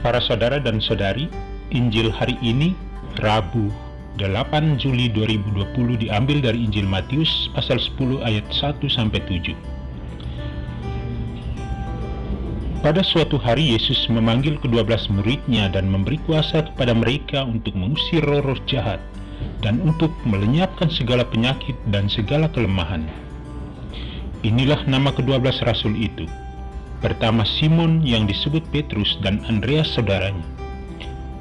Para saudara dan saudari, Injil hari ini, Rabu 8 Juli 2020 diambil dari Injil Matius pasal 10 ayat 1-7. Pada suatu hari Yesus memanggil ke-12 muridnya dan memberi kuasa kepada mereka untuk mengusir roh-roh jahat dan untuk melenyapkan segala penyakit dan segala kelemahan. Inilah nama ke-12 rasul itu. Pertama Simon yang disebut Petrus dan Andreas saudaranya,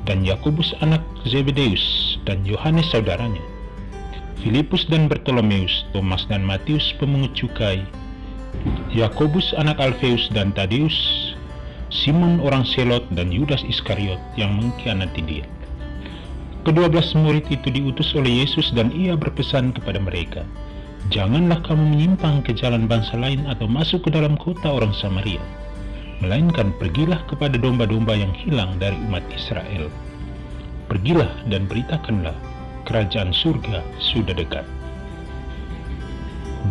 dan Yakobus anak Zebedeus dan Yohanes saudaranya, Filipus dan Bartolomeus, Thomas dan Matius pemungut cukai, Yakobus anak Alfeus dan Tadeus, Simon orang Selot dan Yudas Iskariot yang mengkhianati dia. Ke-12 murid itu diutus oleh Yesus dan ia berpesan kepada mereka, "Janganlah kamu menyimpang ke jalan bangsa lain atau masuk ke dalam kota orang Samaria, melainkan pergilah kepada domba-domba yang hilang dari umat Israel. Pergilah dan beritakanlah, kerajaan surga sudah dekat."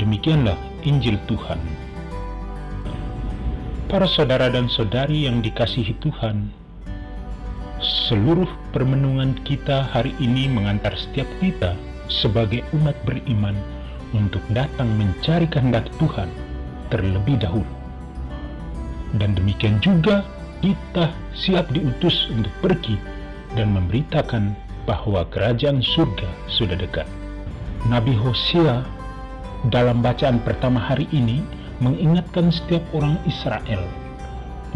Demikianlah Injil Tuhan. Para saudara dan saudari yang dikasihi Tuhan, seluruh permenungan kita hari ini mengantar setiap kita sebagai umat beriman untuk datang mencari kehendak Tuhan terlebih dahulu. Dan demikian juga kita siap diutus untuk pergi dan memberitakan bahwa kerajaan surga sudah dekat. Nabi Hosea dalam bacaan pertama hari ini mengingatkan setiap orang Israel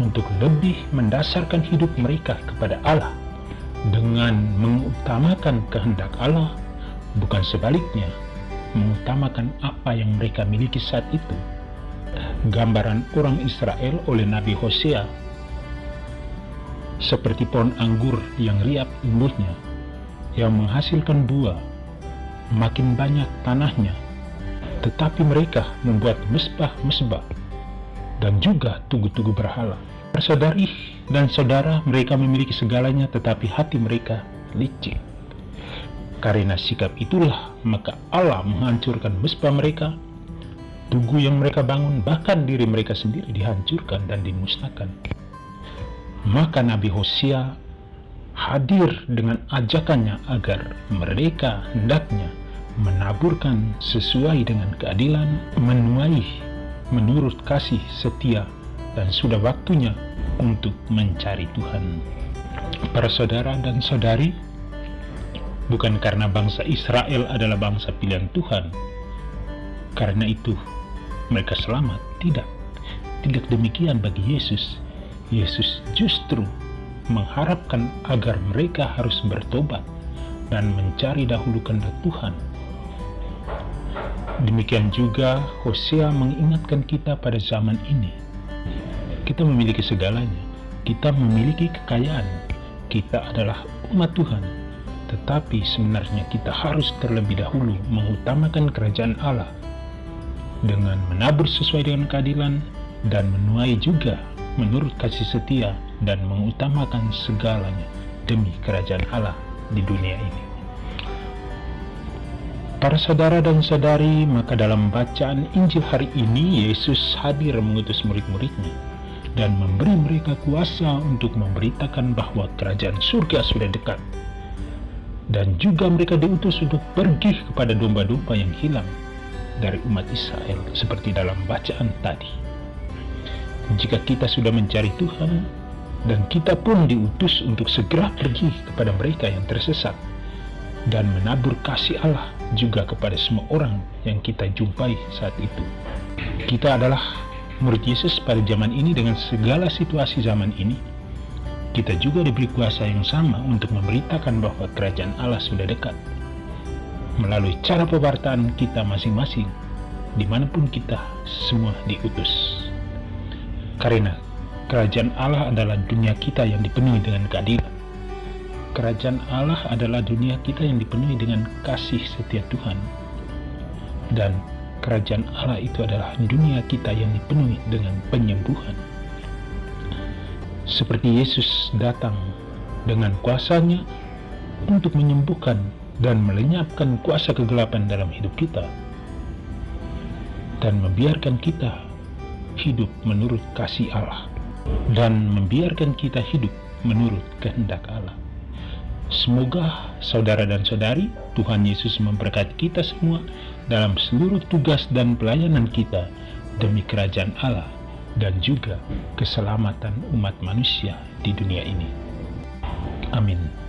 untuk lebih mendasarkan hidup mereka kepada Allah dengan mengutamakan kehendak Allah, bukan sebaliknya, mengutamakan apa yang mereka miliki saat itu. Gambaran orang Israel oleh Nabi Hosea seperti pohon anggur yang riap tumbuhnya, yang menghasilkan buah, makin banyak tanahnya, tetapi mereka membuat mesbah-mesbah dan juga tugu-tugu berhala. Saudari dan saudara, mereka memiliki segalanya, tetapi hati mereka licik. Karena sikap itulah, maka Allah menghancurkan mesbah mereka, tugu yang mereka bangun, bahkan diri mereka sendiri dihancurkan dan dimusnahkan. Maka Nabi Hosea hadir dengan ajakannya agar mereka hendaknya menaburkan sesuai dengan keadilan, menuai menurut kasih setia, dan sudah waktunya untuk mencari Tuhan. Para saudara dan saudari, bukan karena bangsa Israel adalah bangsa pilihan Tuhan, karena itu mereka selamat. Tidak demikian bagi Yesus. Yesus justru mengharapkan agar mereka harus bertobat dan mencari dahulu kehendak Tuhan. Demikian juga Hosea mengingatkan kita pada zaman ini. Kita memiliki segalanya, kita memiliki kekayaan, kita adalah umat Tuhan, tetapi sebenarnya kita harus terlebih dahulu mengutamakan kerajaan Allah dengan menabur sesuai dengan keadilan dan menuai juga menurut kasih setia dan mengutamakan segalanya demi kerajaan Allah di dunia ini. Para saudara dan saudari, maka dalam bacaan Injil hari ini Yesus hadir mengutus murid-muridnya dan memberi mereka kuasa untuk memberitakan bahwa kerajaan surga sudah dekat. Dan juga mereka diutus untuk pergi kepada domba-domba yang hilang dari umat Israel, seperti dalam bacaan tadi. Jika kita sudah mencari Tuhan, dan kita pun diutus untuk segera pergi kepada mereka yang tersesat dan menabur kasih Allah juga kepada semua orang yang kita jumpai saat itu. Kita adalah murid Yesus pada zaman ini. Dengan segala situasi zaman ini, kita juga diberi kuasa yang sama untuk memberitakan bahwa kerajaan Allah sudah dekat melalui cara pewartaan kita masing-masing, dimanapun kita semua diutus. Karena kerajaan Allah adalah dunia kita yang dipenuhi dengan keadilan. Kerajaan Allah adalah dunia kita yang dipenuhi dengan kasih setia Tuhan. Dan kerajaan Allah itu adalah dunia kita yang dipenuhi dengan penyembuhan. Seperti Yesus datang dengan kuasanya untuk menyembuhkan dan melenyapkan kuasa kegelapan dalam hidup kita, dan membiarkan kita hidup menurut kasih Allah, dan membiarkan kita hidup menurut kehendak Allah. Semoga saudara dan saudari, Tuhan Yesus memberkati kita semua dalam seluruh tugas dan pelayanan kita demi kerajaan Allah dan juga keselamatan umat manusia di dunia ini. Amin.